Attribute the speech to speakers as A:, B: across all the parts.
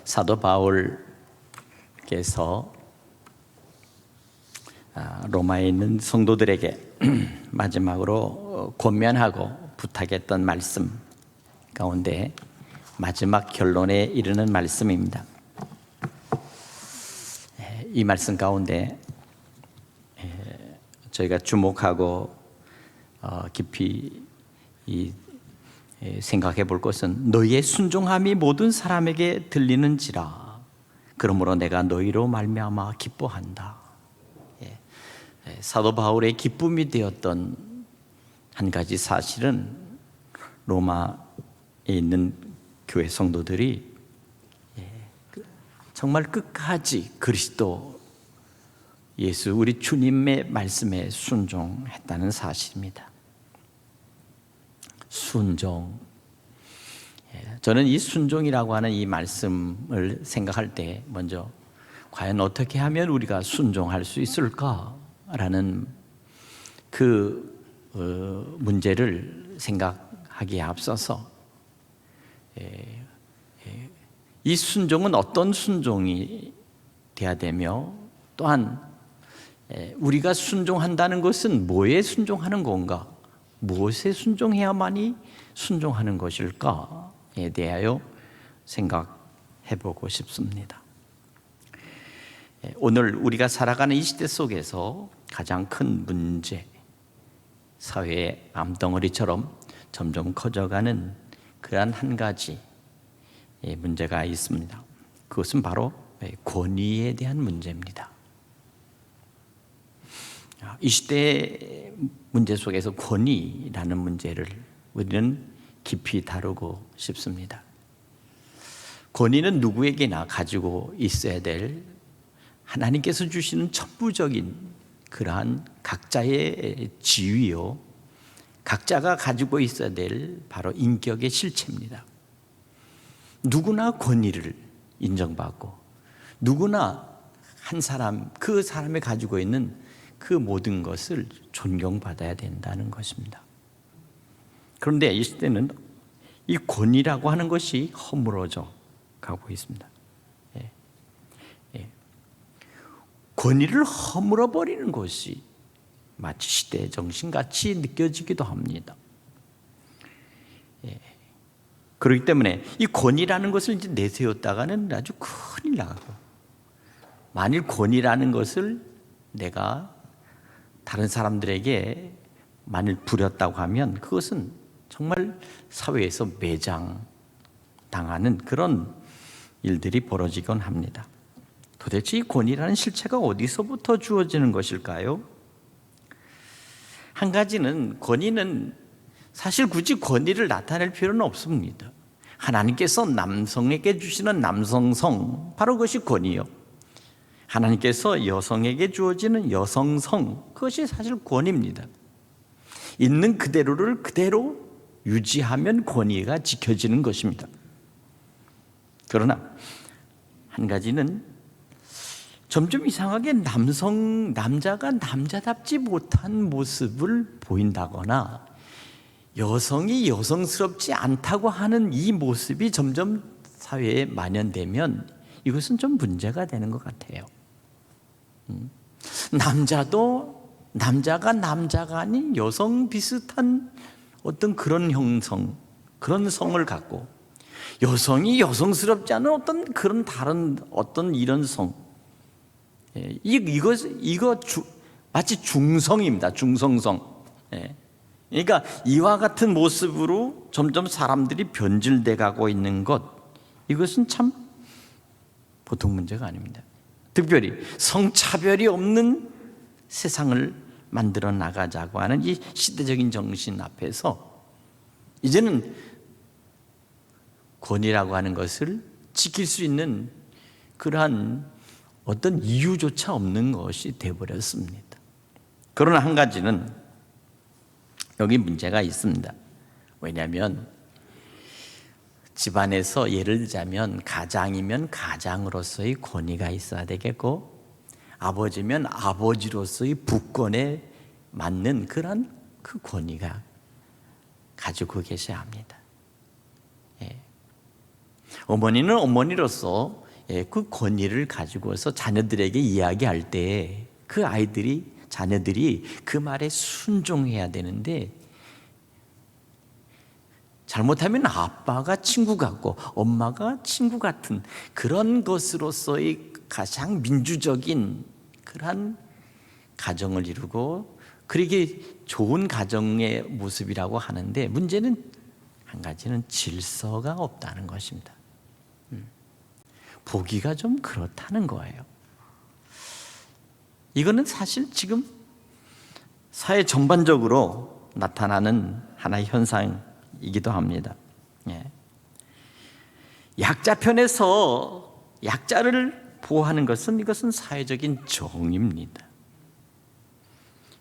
A: 사도 바울께서 로마에 있는 성도들에게 마지막으로 권면하고 부탁했던 말씀 가운데 마지막 결론에 이르는 말씀입니다. 이 말씀 가운데 저희가 주목하고 깊이 생각해 볼 것은 너희의 순종함이 모든 사람에게 들리는지라 그러므로 내가 너희로 말미암아 기뻐한다. 사도 바울의 기쁨이 되었던 한 가지 사실은 로마에 있는 교회 성도들이 정말 끝까지 그리스도 예수 우리 주님의 말씀에 순종했다는 사실입니다. 순종. 저는 이 순종이라고 하는 이 말씀을 생각할 때 먼저 과연 어떻게 하면 우리가 순종할 수 있을까라는 그 문제를 생각하기에 앞서서 이 순종은 어떤 순종이 돼야 되며 또한 우리가 순종한다는 것은 뭐에 순종하는 건가? 무엇에 순종해야만이 순종하는 것일까에 대하여 생각해 보고 싶습니다. 오늘 우리가 살아가는 이 시대 속에서 가장 큰 문제, 사회의 암덩어리처럼 점점 커져가는 그러한 한 가지 문제가 있습니다. 그것은 바로 권위에 대한 문제입니다. 이 시대의 문제 속에서 권위라는 문제를 우리는 깊이 다루고 싶습니다. 권위는 누구에게나 가지고 있어야 될 하나님께서 주시는 천부적인 그러한 각자의 지위요, 각자가 가지고 있어야 될 바로 인격의 실체입니다. 누구나 권위를 인정받고 누구나 한 사람, 그 사람이 가지고 있는 그 모든 것을 존경받아야 된다는 것입니다. 그런데 이 시대는 이 권위라고 하는 것이 허물어져 가고 있습니다. 권위를 허물어버리는 것이 마치 시대의 정신같이 느껴지기도 합니다. 그렇기 때문에 이 권위라는 것을 이제 내세웠다가는 아주 큰일 나고, 만일 권위라는 것을 내가 다른 사람들에게 만일 부렸다고 하면 그것은 정말 사회에서 매장당하는 그런 일들이 벌어지곤 합니다. 도대체 이 권위라는 실체가 어디서부터 주어지는 것일까요? 한 가지는 권위는 사실 굳이 권위를 나타낼 필요는 없습니다. 하나님께서 남성에게 주시는 남성성, 바로 그것이 권위요. 하나님께서 여성에게 주어지는 여성성, 그것이 사실 권위입니다. 있는 그대로를 그대로 유지하면 권위가 지켜지는 것입니다. 그러나 한 가지는 점점 이상하게 남자가 남자답지 못한 모습을 보인다거나 여성이 여성스럽지 않다고 하는 이 모습이 점점 사회에 만연되면 이것은 좀 문제가 되는 것 같아요. 남자가 아닌 여성 비슷한 어떤 그런 형성, 그런 성을 갖고 여성이 여성스럽지 않은 어떤 그런 다른 어떤 이런 성, 이거 마치 중성입니다. 중성성. 그러니까 이와 같은 모습으로 점점 사람들이 변질돼 가고 있는 것, 이것은 참 보통 문제가 아닙니다. 특별히 성차별이 없는 세상을 만들어 나가자고 하는 이 시대적인 정신 앞에서 이제는 권위라고 하는 것을 지킬 수 있는 그러한 어떤 이유조차 없는 것이 되어버렸습니다. 그러나 한 가지는 여기 문제가 있습니다. 왜냐하면 집안에서 예를 들자면 가장이면 가장으로서의 권위가 있어야 되겠고, 아버지면 아버지로서의 부권에 맞는 그런 그 권위가 가지고 계셔야 합니다. 어머니는 어머니로서 그 권위를 가지고서 자녀들에게 이야기할 때 그 자녀들이 그 말에 순종해야 되는데, 잘못하면 아빠가 친구 같고 엄마가 친구 같은 그런 것으로서의 가장 민주적인 그러한 가정을 이루고, 그러게 좋은 가정의 모습이라고 하는데, 문제는 한 가지는 질서가 없다는 것입니다. 보기가 좀 그렇다는 거예요. 이거는 사실 지금 사회 전반적으로 나타나는 하나의 현상이기도 합니다. 약자 편에서 약자를 보호하는 이것은 사회적인 정의입니다.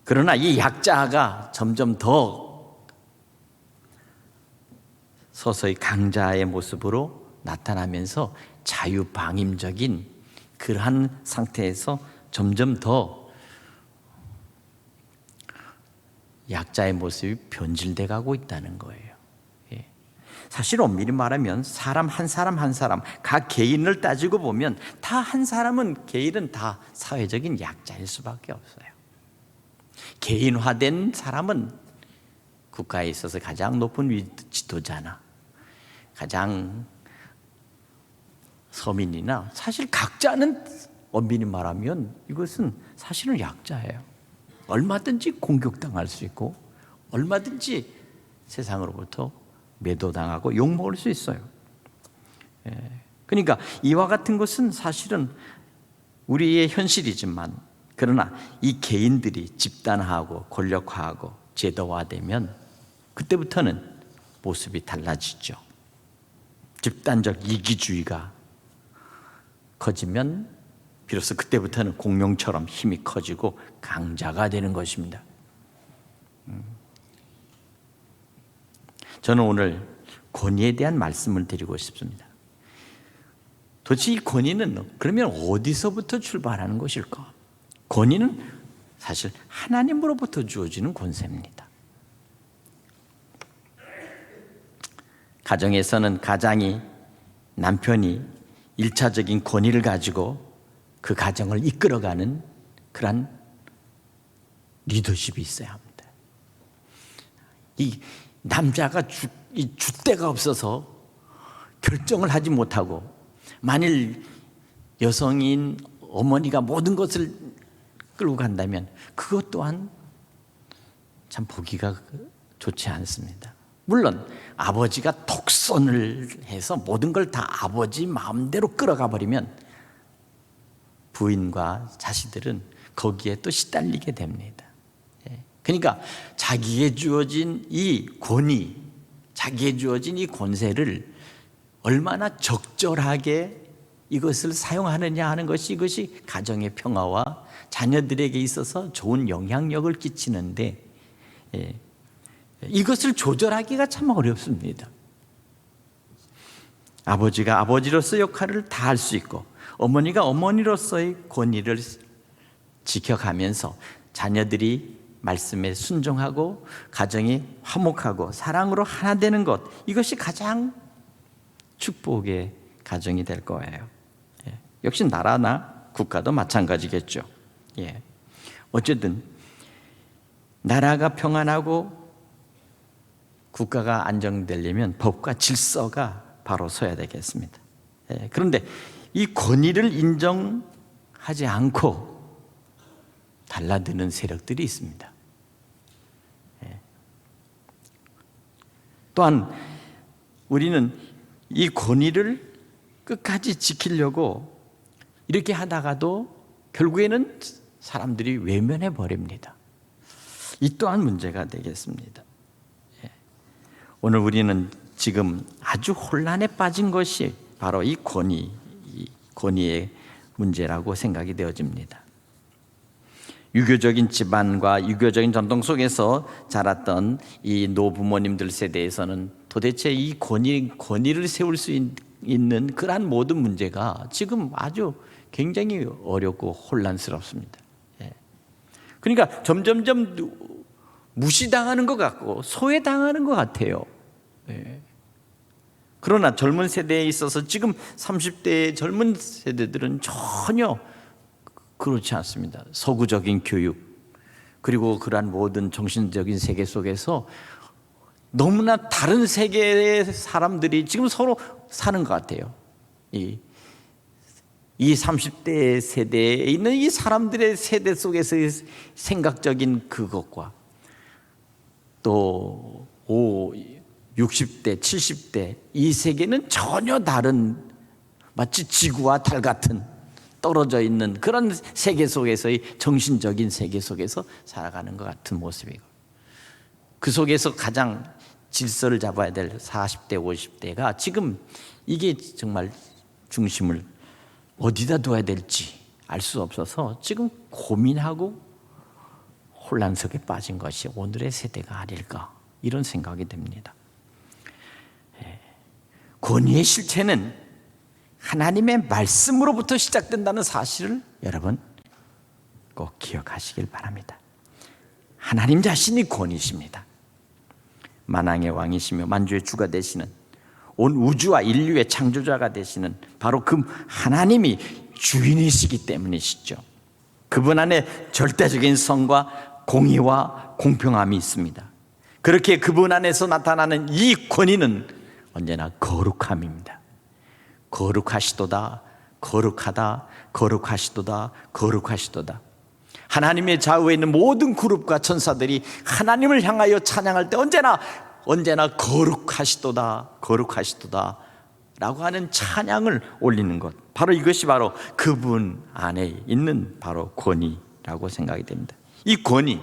A: 그러나 이 약자가 점점 더 서서히 강자의 모습으로 나타나면서 자유방임적인 그러한 상태에서 점점 더 약자의 모습이 변질돼 가고 있다는 거예요. 사실 엄밀히 말하면 사람 한 사람 각 개인을 따지고 보면 개인은 다 사회적인 약자일 수밖에 없어요. 개인화된 사람은 국가에 있어서 가장 높은 지도자나 가장 서민이나, 사실 각자는 엄밀히 말하면 이것은 사실은 약자예요. 얼마든지 공격당할 수 있고 얼마든지 세상으로부터 매도당하고 욕먹을 수 있어요. 그러니까 이와 같은 것은 사실은 우리의 현실이지만, 그러나 이 개인들이 집단화하고 권력화하고 제도화되면 그때부터는 모습이 달라지죠. 집단적 이기주의가 커지면 비로소 그때부터는 공룡처럼 힘이 커지고 강자가 되는 것입니다. 저는 오늘 권위에 대한 말씀을 드리고 싶습니다. 도대체 이 권위는 그러면 어디서부터 출발하는 것일까? 권위는 사실 하나님으로부터 주어지는 권세입니다. 가정에서는 가장이, 남편이 일차적인 권위를 가지고 그 가정을 이끌어가는 그런 리더십이 있어야 합니다. 이 남자가 줏대가 없어서 결정을 하지 못하고, 만일 여성인 어머니가 모든 것을 끌고 간다면 그것 또한 참 보기가 좋지 않습니다. 물론 아버지가 독선을 해서 모든 걸 다 아버지 마음대로 끌어가 버리면 부인과 자식들은 거기에 또 시달리게 됩니다. 그러니까 자기에 주어진 이 권위, 자기에 주어진 이 권세를 얼마나 적절하게 이것을 사용하느냐 하는 것이, 이것이 가정의 평화와 자녀들에게 있어서 좋은 영향력을 끼치는데, 이것을 조절하기가 참 어렵습니다. 아버지가 아버지로서 역할을 다 할 수 있고, 어머니가 어머니로서의 권위를 지켜가면서 자녀들이 말씀에 순종하고 가정이 화목하고 사랑으로 하나 되는 것, 이것이 가장 축복의 가정이 될 거예요. 역시 나라나 국가도 마찬가지겠죠. 어쨌든 나라가 평안하고 국가가 안정되려면 법과 질서가 바로 서야 되겠습니다. 그런데 이 권위를 인정하지 않고 달라드는 세력들이 있습니다. 또한 우리는 이 권위를 끝까지 지키려고 이렇게 하다가도 결국에는 사람들이 외면해 버립니다. 이 또한 문제가 되겠습니다. 오늘 우리는 지금 아주 혼란에 빠진 것이 바로 이 권위의 문제라고 생각이 되어집니다. 유교적인 집안과 유교적인 전통 속에서 자랐던 이 노부모님들 세대에서는 도대체 이 권위를 세울 수 있는 그러한 모든 문제가 지금 아주 굉장히 어렵고 혼란스럽습니다. 그러니까 점점점 무시당하는 것 같고 소외당하는 것 같아요. 그러나 젊은 세대에 있어서 지금 30대의 젊은 세대들은 전혀 그렇지 않습니다. 서구적인 교육, 그리고 그러한 모든 정신적인 세계 속에서 너무나 다른 세계의 사람들이 지금 서로 사는 것 같아요. 이 30대 세대에 있는 이 사람들의 세대 속에서의 생각적인 그것과 또 60대, 70대 이 세계는 전혀 다른, 마치 지구와 달 같은 떨어져 있는 그런 세계 속에서의 정신적인 세계 속에서 살아가는 것 같은 모습이고, 그 속에서 가장 질서를 잡아야 될 40대, 50대가 지금 이게 정말 중심을 어디다 둬야 될지 알 수 없어서 지금 고민하고 혼란 속에 빠진 것이 오늘의 세대가 아닐까, 이런 생각이 듭니다. 권위의 실체는 하나님의 말씀으로부터 시작된다는 사실을 여러분 꼭 기억하시길 바랍니다. 하나님 자신이 권위십니다. 만왕의 왕이시며 만주의 주가 되시는, 온 우주와 인류의 창조자가 되시는 바로 그 하나님이 주인이시기 때문이시죠. 그분 안에 절대적인 성과 공의와 공평함이 있습니다. 그렇게 그분 안에서 나타나는 이 권위는 언제나 거룩함입니다. 거룩하시도다, 거룩하다, 거룩하시도다, 거룩하시도다. 하나님의 좌우에 있는 모든 그룹과 천사들이 하나님을 향하여 찬양할 때 언제나 거룩하시도다, 거룩하시도다 라고 하는 찬양을 올리는 것, 바로 이것이 바로 그분 안에 있는 바로 권위라고 생각이 됩니다. 이 권위,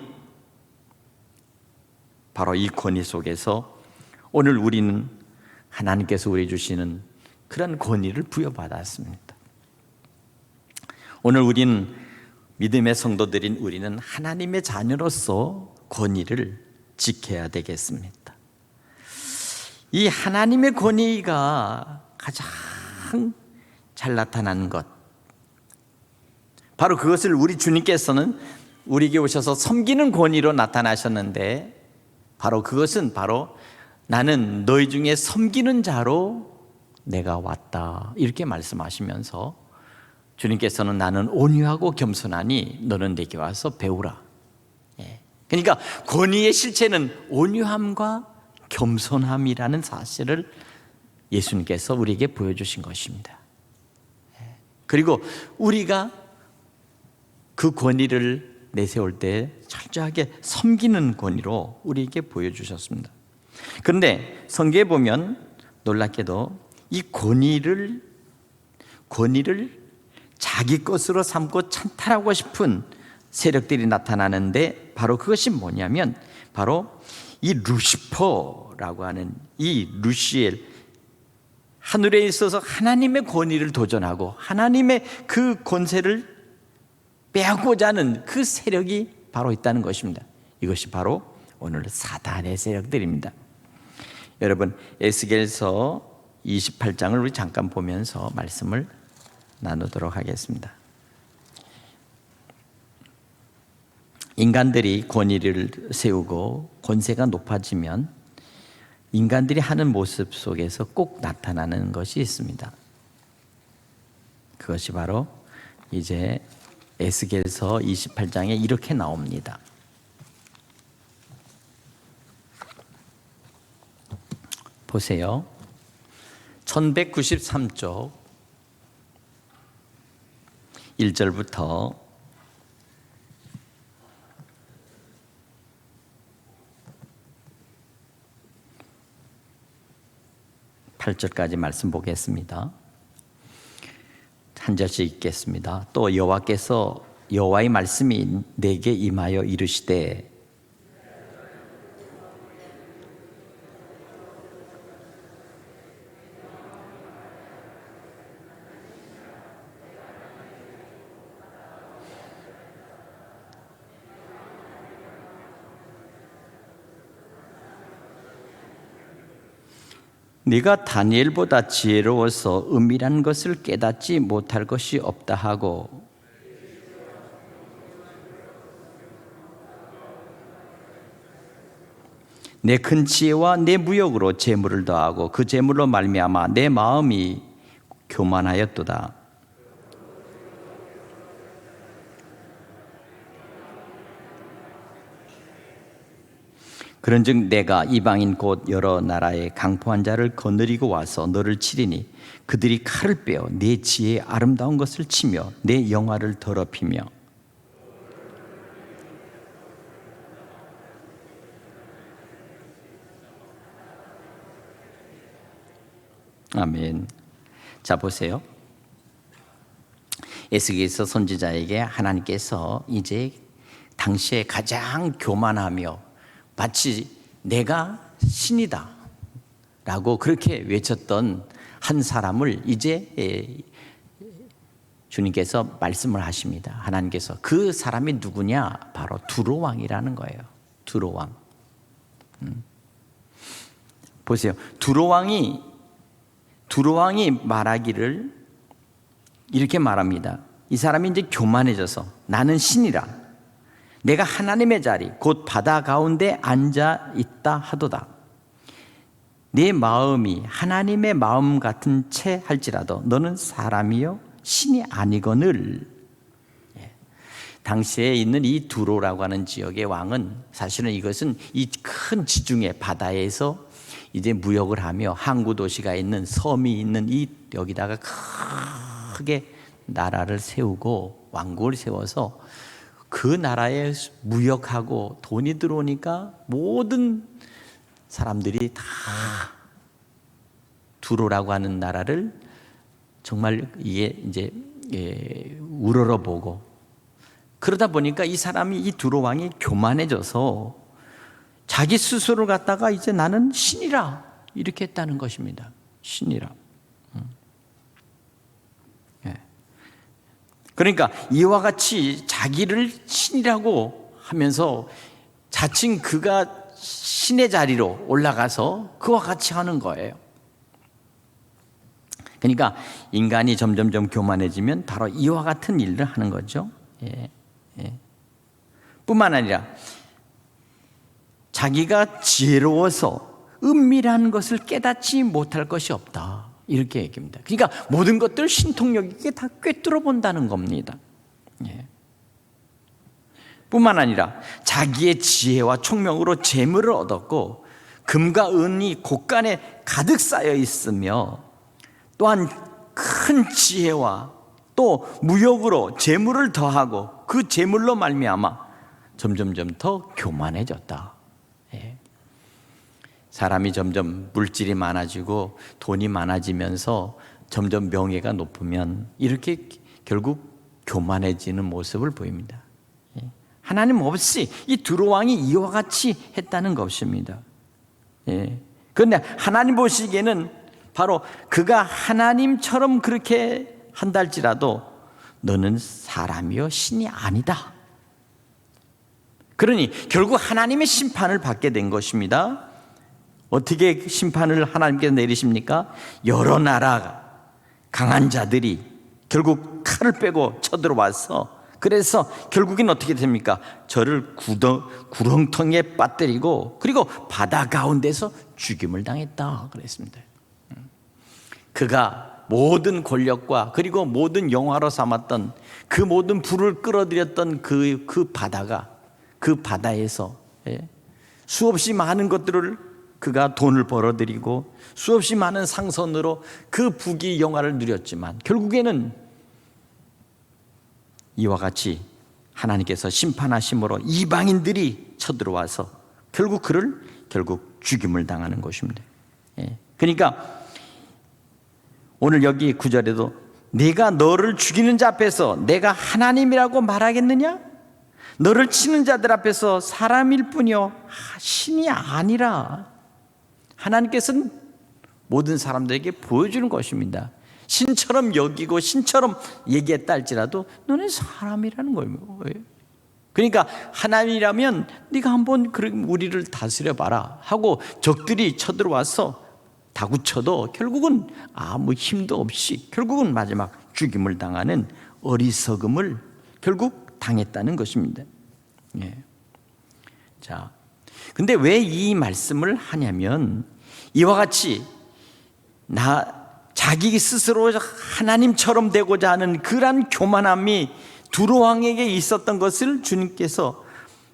A: 바로 이 권위 속에서 오늘 우리는 하나님께서 우리 주시는 그런 권위를 부여받았습니다. 오늘 우리는 믿음의 성도들인 우리는 하나님의 자녀로서 권위를 지켜야 되겠습니다. 이 하나님의 권위가 가장 잘 나타나는 것, 바로 그것을 우리 주님께서는 우리에게 오셔서 섬기는 권위로 나타나셨는데, 바로 그것은 바로 나는 너희 중에 섬기는 자로 내가 왔다, 이렇게 말씀하시면서 주님께서는 나는 온유하고 겸손하니 너는 내게 와서 배우라. 그러니까 권위의 실체는 온유함과 겸손함이라는 사실을 예수님께서 우리에게 보여주신 것입니다. 그리고 우리가 그 권위를 내세울 때 철저하게 섬기는 권위로 우리에게 보여주셨습니다. 그런데 성경에 보면 놀랍게도 이 권위를 자기 것으로 삼고 찬탈하고 싶은 세력들이 나타나는데, 바로 그것이 뭐냐면 바로 이 루시퍼라고 하는 이 루시엘, 하늘에 있어서 하나님의 권위를 도전하고 하나님의 그 권세를 빼앗고자 하는 그 세력이 바로 있다는 것입니다. 이것이 바로 오늘 사단의 세력들입니다. 여러분, 에스겔서 28장을 우리 잠깐 보면서 말씀을 나누도록 하겠습니다. 인간들이 권위를 세우고 권세가 높아지면 인간들이 하는 모습 속에서 꼭 나타나는 것이 있습니다. 그것이 바로 이제 에스겔서 28장에 이렇게 나옵니다. 보세요. 1193쪽 1절부터 8절까지 말씀 보겠습니다. 한 절씩 읽겠습니다. 또 여호와의 말씀이 내게 임하여 이르시되, 네가 다니엘보다 지혜로워서 은밀한 것을 깨닫지 못할 것이 없다 하고, 내 큰 지혜와 내 무역으로 재물을 더하고 그 재물로 말미암아 내 마음이 교만하였도다. 그런즉 내가 이방인 곧 여러 나라의 강포한 자를 거느리고 와서 너를 치리니 그들이 칼을 빼어 내 지혜의 아름다운 것을 치며 내 영화를 더럽히며. 아멘. 자, 보세요. 에스겔서 선지자에게 하나님께서 이제 당시에 가장 교만하며 마치 내가 신이다 라고 그렇게 외쳤던 한 사람을 이제 주님께서 말씀을 하십니다. 하나님께서 그 사람이 누구냐? 바로 두로 왕이라는 거예요. 두로 왕. 보세요. 두로 왕이 말하기를 이렇게 말합니다. 이 사람이 이제 교만해져서 나는 신이라, 내가 하나님의 자리 곧 바다 가운데 앉아 있다 하도다. 내 마음이 하나님의 마음 같은 채 할지라도 너는 사람이요 신이 아니거늘. 당시에 있는 이 두로라고 하는 지역의 왕은 사실은 이것은 이 큰 지중해 바다에서 이제 무역을 하며 항구 도시가 있는 섬이 있는 이 여기다가 크게 나라를 세우고 왕국을 세워서 그 나라에 무역하고 돈이 들어오니까 모든 사람들이 다 두로라고 하는 나라를 정말 이게 이제 우러러보고, 그러다 보니까 이 사람이 이 두로 왕이 교만해져서 자기 스스로를 갖다가 이제 나는 신이라 이렇게 했다는 것입니다. 신이라. 그러니까 이와 같이 자기를 신이라고 하면서 자칭 그가 신의 자리로 올라가서 그와 같이 하는 거예요. 그러니까 인간이 점점점 교만해지면 바로 이와 같은 일을 하는 거죠. 뿐만 아니라 자기가 지혜로워서 은밀한 것을 깨닫지 못할 것이 없다, 이렇게 얘기합니다. 그러니까 모든 것들 신통력 있게 다 꿰뚫어 본다는 겁니다. 뿐만 아니라 자기의 지혜와 총명으로 재물을 얻었고 금과 은이 곳간에 가득 쌓여 있으며 또한 큰 지혜와 또 무역으로 재물을 더하고 그 재물로 말미암아 점점점 더 교만해졌다. 사람이 점점 물질이 많아지고 돈이 많아지면서 점점 명예가 높으면 이렇게 결국 교만해지는 모습을 보입니다. 하나님 없이 이 두로 왕이 이와 같이 했다는 것입니다. 그런데 하나님 보시기에는 바로 그가 하나님처럼 그렇게 한달지라도 너는 사람이요 신이 아니다. 그러니 결국 하나님의 심판을 받게 된 것입니다. 어떻게 심판을 하나님께서 내리십니까? 여러 나라 강한 자들이 결국 칼을 빼고 쳐들어와서, 그래서 결국엔 어떻게 됩니까? 저를 구렁텅이에 빠뜨리고 그리고 바다 가운데서 죽임을 당했다 그랬습니다. 그가 모든 권력과 그리고 모든 영화로 삼았던 그 모든 불을 끌어들였던 그 바다가, 그 바다에서 수없이 많은 것들을 그가 돈을 벌어들이고 수없이 많은 상선으로 그 부귀 영화를 누렸지만 결국에는 이와 같이 하나님께서 심판하심으로 이방인들이 쳐들어와서 결국 그를 죽임을 당하는 것입니다. 그러니까 오늘 여기 9절에도 내가 너를 죽이는 자 앞에서 내가 하나님이라고 말하겠느냐? 너를 치는 자들 앞에서 사람일 뿐이요 신이 아니라. 하나님께서는 모든 사람들에게 보여주는 것입니다. 신처럼 여기고 신처럼 얘기했다 할지라도 너는 사람이라는 거예요. 그러니까 하나님이라면 네가 한번 우리를 다스려 봐라 하고 적들이 쳐들어와서 다구쳐도 결국은 아무 힘도 없이 결국은 마지막 죽임을 당하는 어리석음을 결국 당했다는 것입니다. 자, 근데 왜 이 말씀을 하냐면 이와 같이 자기 스스로 하나님처럼 되고자 하는 그러한 교만함이 두로 왕에게 있었던 것을 주님께서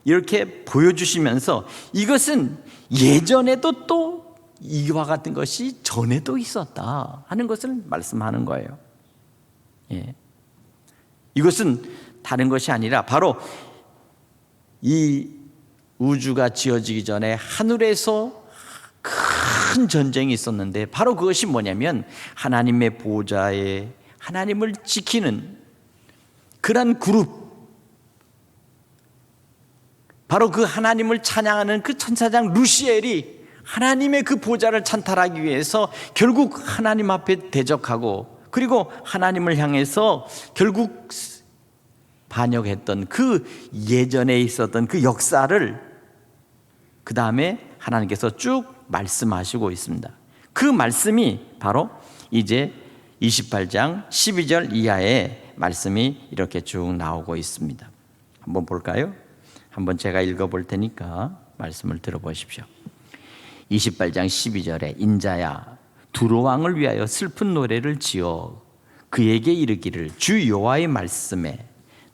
A: 이렇게 보여주시면서 이것은 예전에도 또 이와 같은 것이 전에도 있었다 하는 것을 말씀하는 거예요. 예. 이것은 다른 것이 아니라 바로 이 우주가 지어지기 전에 하늘에서 큰 전쟁이 있었는데 바로 그것이 뭐냐면 하나님의 보좌에 하나님을 지키는 그런 그룹, 바로 그 하나님을 찬양하는 그 천사장 루시엘이 하나님의 그 보좌를 찬탈하기 위해서 결국 하나님 앞에 대적하고 그리고 하나님을 향해서 결국 반역했던 그 예전에 있었던 그 역사를 그 다음에 하나님께서 쭉 말씀하시고 있습니다. 그 말씀이 바로 이제 28장 12절 이하의 말씀이 이렇게 쭉 나오고 있습니다. 한번 볼까요? 한번 제가 읽어볼 테니까 말씀을 들어보십시오. 28장 12절에 인자야 두로 왕을 위하여 슬픈 노래를 지어 그에게 이르기를 주 여호와의 말씀에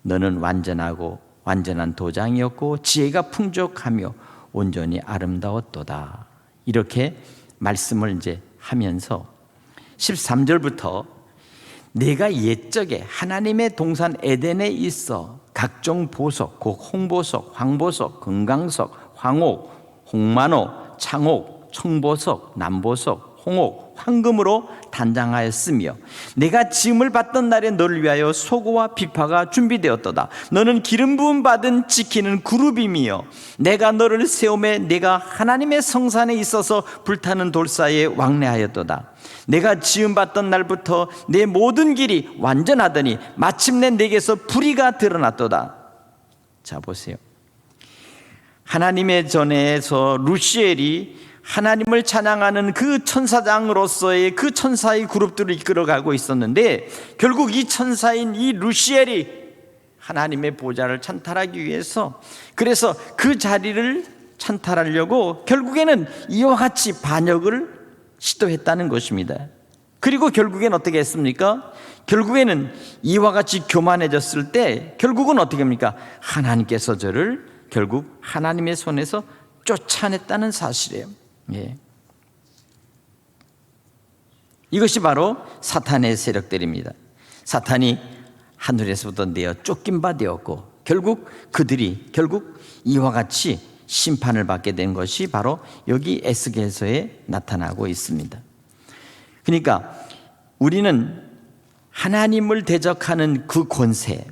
A: 너는 완전하고 완전한 도장이었고 지혜가 풍족하며 온전히 아름다웠도다. 이렇게 말씀을 이제 하면서 13절부터 내가 옛적에 하나님의 동산 에덴에 있어 각종 보석, 곧 홍보석, 황보석, 금강석, 황옥, 홍만호, 창옥, 청보석, 남보석, 홍옥, 황금으로 단장하였으며 내가 지음을 받던 날에 너를 위하여 소고와 비파가 준비되었도다. 너는 기름 부음 받은 지키는 그룹이며 내가 너를 세우매 내가 하나님의 성산에 있어서 불타는 돌 사이에 왕래하였도다. 내가 지음 받던 날부터 내 모든 길이 완전하더니 마침내 내게서 불의가 드러났도다. 자 보세요. 하나님의 전에서 루시엘이 하나님을 찬양하는 그 천사장으로서의 그 천사의 그룹들을 이끌어가고 있었는데 결국 이 천사인 이 루시엘이 하나님의 보좌를 찬탈하기 위해서 그래서 그 자리를 찬탈하려고 결국에는 이와 같이 반역을 시도했다는 것입니다. 그리고 결국엔 어떻게 했습니까? 결국에는 이와 같이 교만해졌을 때 결국은 어떻게 합니까? 하나님께서 저를 결국 하나님의 손에서 쫓아냈다는 사실이에요. 예. 이것이 바로 사탄의 세력들입니다. 사탄이 하늘에서부터 내어 쫓긴 바 되었고 결국 그들이 결국 이와 같이 심판을 받게 된 것이 바로 여기 에스겔서에 나타나고 있습니다. 그러니까 우리는 하나님을 대적하는 그 권세,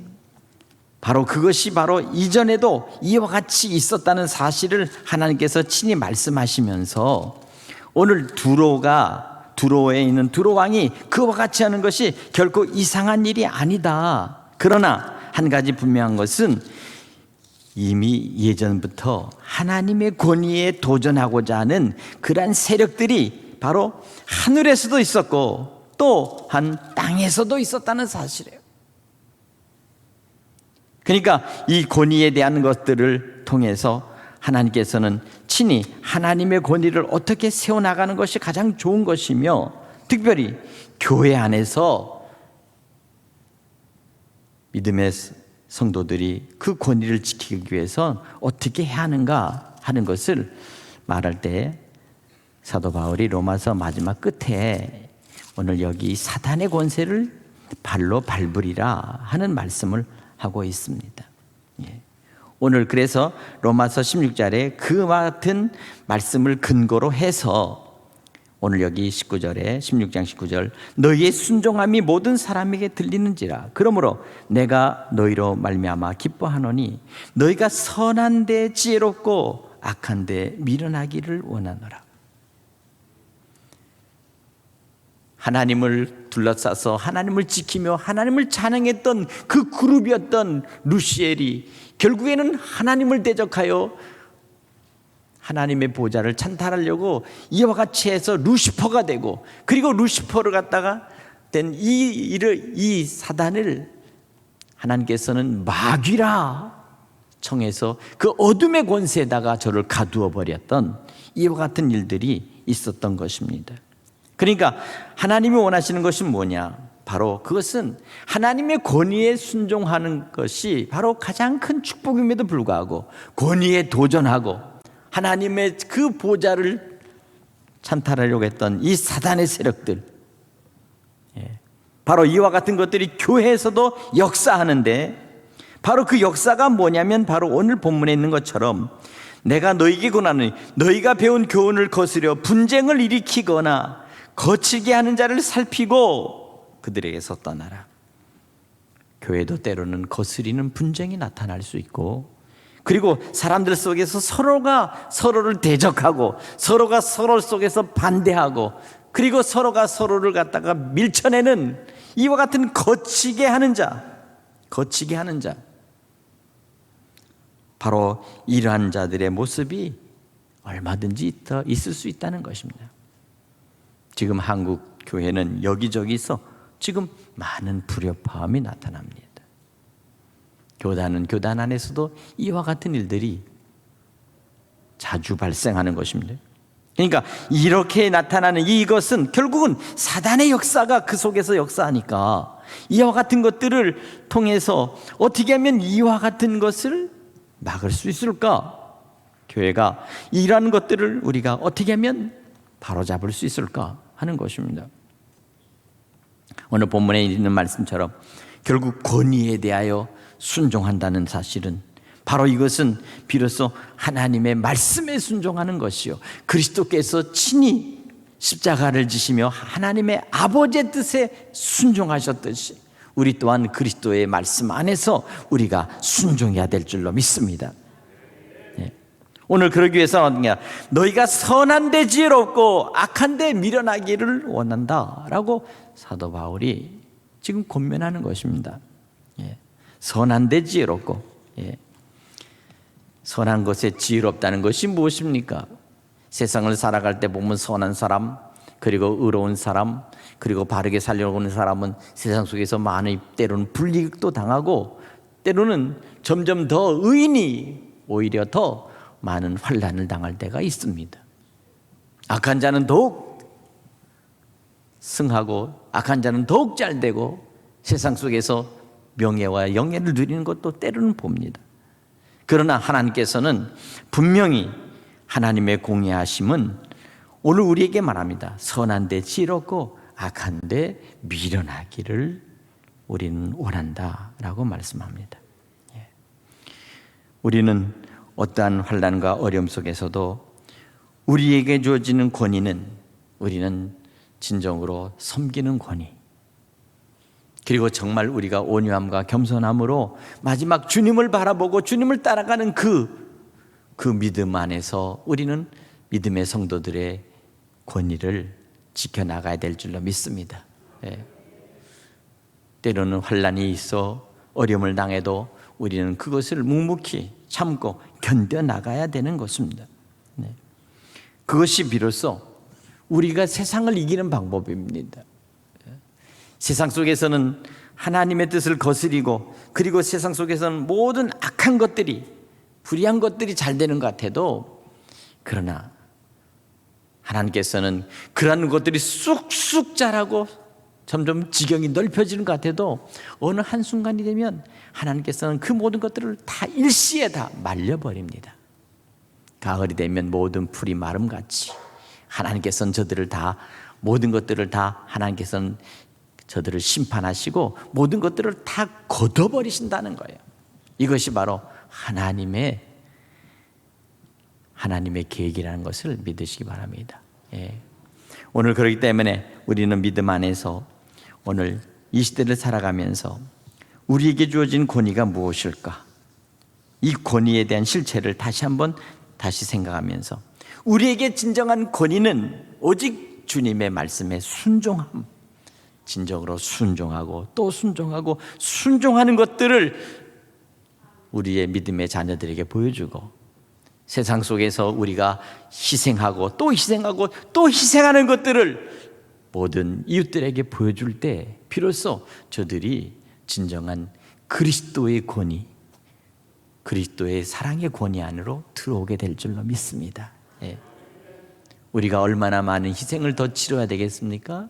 A: 바로 그것이 바로 이전에도 이와 같이 있었다는 사실을 하나님께서 친히 말씀하시면서 오늘 두로에 있는 두로 왕이 그와 같이 하는 것이 결코 이상한 일이 아니다. 그러나 한 가지 분명한 것은 이미 예전부터 하나님의 권위에 도전하고자 하는 그러한 세력들이 바로 하늘에서도 있었고 또한 땅에서도 있었다는 사실이에요. 그러니까 이 권위에 대한 것들을 통해서 하나님께서는 친히 하나님의 권위를 어떻게 세워나가는 것이 가장 좋은 것이며 특별히 교회 안에서 믿음의 성도들이 그 권위를 지키기 위해서 어떻게 해야 하는가 하는 것을 말할 때 사도 바울이 로마서 마지막 끝에 오늘 여기 사단의 권세를 발로 밟으리라 하는 말씀을 하고 있습니다. 예. 오늘 그래서 로마서 16절에 그와 같은 말씀을 근거로 해서 오늘 여기 19절에 16장 19절 너희의 순종함이 모든 사람에게 들리는지라 그러므로 내가 너희로 말미암아 기뻐하노니 너희가 선한 데 지혜롭고 악한 데 미련하기를 원하노라. 하나님을 둘러싸서 하나님을 지키며 하나님을 찬양했던 그 그룹이었던 루시엘이 결국에는 하나님을 대적하여 하나님의 보좌를 찬탈하려고 이와 같이 해서 루시퍼가 되고 그리고 루시퍼를 갖다가 된 이 사단을 하나님께서는 마귀라 청해서 그 어둠의 권세에다가 저를 가두어 버렸던 이와 같은 일들이 있었던 것입니다. 그러니까 하나님이 원하시는 것이 뭐냐? 바로 그것은 하나님의 권위에 순종하는 것이 바로 가장 큰 축복임에도 불구하고 권위에 도전하고 하나님의 그 보좌를 찬탈하려고 했던 이 사단의 세력들, 바로 이와 같은 것들이 교회에서도 역사하는데, 바로 그 역사가 뭐냐면 바로 오늘 본문에 있는 것처럼 내가 너희에게 권하노니 너희가 배운 교훈을 거스려 분쟁을 일으키거나 거칠게 하는 자를 살피고 그들에게서 떠나라. 교회도 때로는 거스리는 분쟁이 나타날 수 있고, 그리고 사람들 속에서 서로가 서로를 대적하고 서로가 서로 속에서 반대하고, 그리고 서로가 서로를 갖다가 밀쳐내는 이와 같은 거치게 하는 자, 바로 이러한 자들의 모습이 얼마든지 있을 수 있다는 것입니다. 지금 한국 교회는 여기저기서 지금 많은 불협화음이 나타납니다. 교단은 교단 안에서도 이와 같은 일들이 자주 발생하는 것입니다. 그러니까 이렇게 나타나는 이것은 결국은 사단의 역사가 그 속에서 역사하니까 이와 같은 것들을 통해서 어떻게 하면 이와 같은 것을 막을 수 있을까? 교회가 이러한 것들을 우리가 어떻게 하면 바로잡을 수 있을까 하는 것입니다. 오늘 본문에 있는 말씀처럼 결국 권위에 대하여 순종한다는 사실은 바로 이것은 비로소 하나님의 말씀에 순종하는 것이요, 그리스도께서 친히 십자가를 지시며 하나님의 아버지의 뜻에 순종하셨듯이 우리 또한 그리스도의 말씀 안에서 우리가 순종해야 될 줄로 믿습니다. 오늘 그러기 위해서는 어디냐? 너희가 선한데 지혜롭고 악한데 미련하기를 원한다라고 사도 바울이 지금 권면하는 것입니다. 선한데 지혜롭고, 선한 것에 지혜롭다는 것이 무엇입니까? 세상을 살아갈 때 보면 선한 사람, 그리고 의로운 사람, 그리고 바르게 살려고 하는 사람은 세상 속에서 많이 때로는 불이익도 당하고, 때로는 점점 더 의인이 오히려 더 많은 환난을 당할 때가 있습니다. 악한 자는 더욱 승하고 악한 자는 더욱 잘되고 세상 속에서 명예와 영예를 누리는 것도 때로는 봅니다. 그러나 하나님께서는 분명히 하나님의 공의하심은 오늘 우리에게 말합니다. 선한데 지혜롭고 악한데 미련하기를 우리는 원한다라고 말씀합니다. 우리는 어떠한 환난과 어려움 속에서도 우리에게 주어지는 권위는 우리는 진정으로 섬기는 권위, 그리고 정말 우리가 온유함과 겸손함으로 마지막 주님을 바라보고 주님을 따라가는 그 믿음 안에서 우리는 믿음의 성도들의 권위를 지켜나가야 될 줄로 믿습니다. 때로는 환난이 있어 어려움을 당해도 우리는 그것을 묵묵히 참고 견뎌나가야 되는 것입니다. 그것이 비로소 우리가 세상을 이기는 방법입니다. 세상 속에서는 하나님의 뜻을 거스리고, 그리고 세상 속에서는 모든 악한 것들이, 불의한 것들이 잘 되는 것 같아도, 그러나 하나님께서는 그러한 것들이 쑥쑥 자라고 점점 지경이 넓혀지는 것 같아도 어느 한순간이 되면 하나님께서는 그 모든 것들을 다 일시에 다 말려버립니다. 가을이 되면 모든 풀이 마름같이 하나님께서는 저들을 다, 모든 것들을 다 하나님께서는 저들을 심판하시고 모든 것들을 다 걷어버리신다는 거예요. 이것이 바로 하나님의 계획이라는 것을 믿으시기 바랍니다. 오늘 그렇기 때문에 우리는 믿음 안에서 오늘 이 시대를 살아가면서 우리에게 주어진 권위가 무엇일까? 이 권위에 대한 실체를 다시 생각하면서 우리에게 진정한 권위는 오직 주님의 말씀에 순종함, 진정으로 순종하고 또 순종하고 순종하는 것들을 우리의 믿음의 자녀들에게 보여주고, 세상 속에서 우리가 희생하고 또 희생하고 또 희생하는 것들을 모든 이웃들에게 보여줄 때 비로소 저들이 진정한 그리스도의 권위, 그리스도의 사랑의 권위 안으로 들어오게 될 줄로 믿습니다. 예. 우리가 얼마나 많은 희생을 더 치러야 되겠습니까?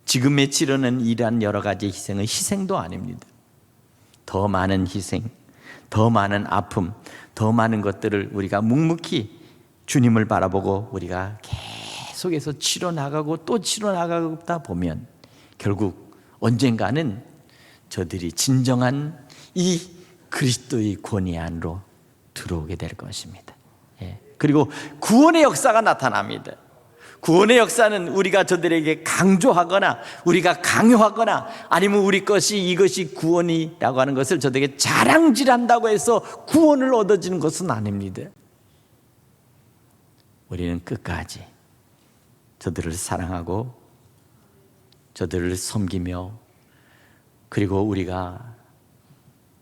A: 지금의 치르는 이러한 여러 가지 희생은 희생도 아닙니다. 더 많은 희생, 더 많은 아픔, 더 많은 것들을 우리가 묵묵히 주님을 바라보고 우리가 계속해서 치러 나가고 또 치러 나가다 보면 결국 언젠가는 저들이 진정한 이 그리스도의 권위 안으로 들어오게 될 것입니다. 예. 그리고 구원의 역사가 나타납니다. 구원의 역사는 우리가 저들에게 강조하거나 우리가 강요하거나 아니면 우리 것이 이것이 구원이라고 하는 것을 저들에게 자랑질한다고 해서 구원을 얻어지는 것은 아닙니다. 우리는 끝까지 저들을 사랑하고 저들을 섬기며 그리고 우리가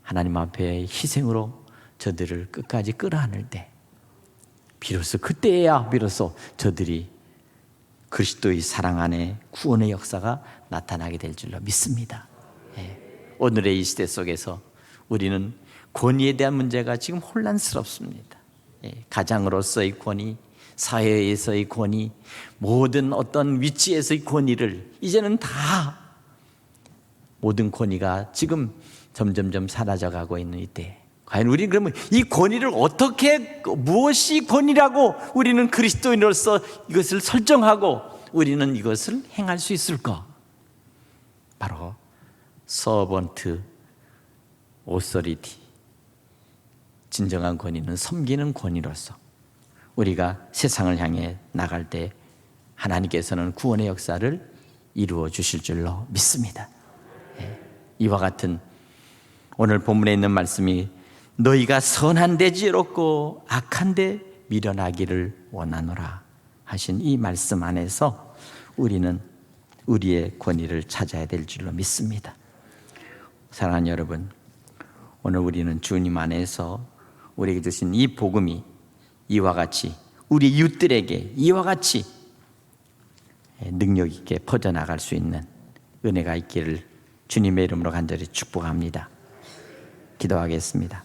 A: 하나님 앞에 희생으로 저들을 끝까지 끌어안을 때 비로소 그때야 비로소 저들이 그리스도의 사랑 안에 구원의 역사가 나타나게 될 줄로 믿습니다. 예. 오늘의 이 시대 속에서 우리는 권위에 대한 문제가 지금 혼란스럽습니다. 예. 가장으로서의 권위, 사회에서의 권위, 모든 어떤 위치에서의 권위를 이제는 다 모든 권위가 지금 점점점 사라져가고 있는 이때 과연 우리는 그러면 이 권위를 어떻게 무엇이 권위라고 우리는 그리스도인으로서 이것을 설정하고 우리는 이것을 행할 수 있을까? 바로 서번트 오서리티, 진정한 권위는 섬기는 권위로서 우리가 세상을 향해 나갈 때 하나님께서는 구원의 역사를 이루어 주실 줄로 믿습니다. 이와 같은 오늘 본문에 있는 말씀이 너희가 선한 데 지혜롭고 악한 데 미련하기를 원하노라 하신 이 말씀 안에서 우리는 우리의 권위를 찾아야 될 줄로 믿습니다. 사랑하는 여러분, 오늘 우리는 주님 안에서 우리에게 주신 이 복음이 이와 같이 우리 이웃들에게 이와 같이 능력 있게 퍼져나갈 수 있는 은혜가 있기를 주님의 이름으로 간절히 축복합니다. 기도하겠습니다.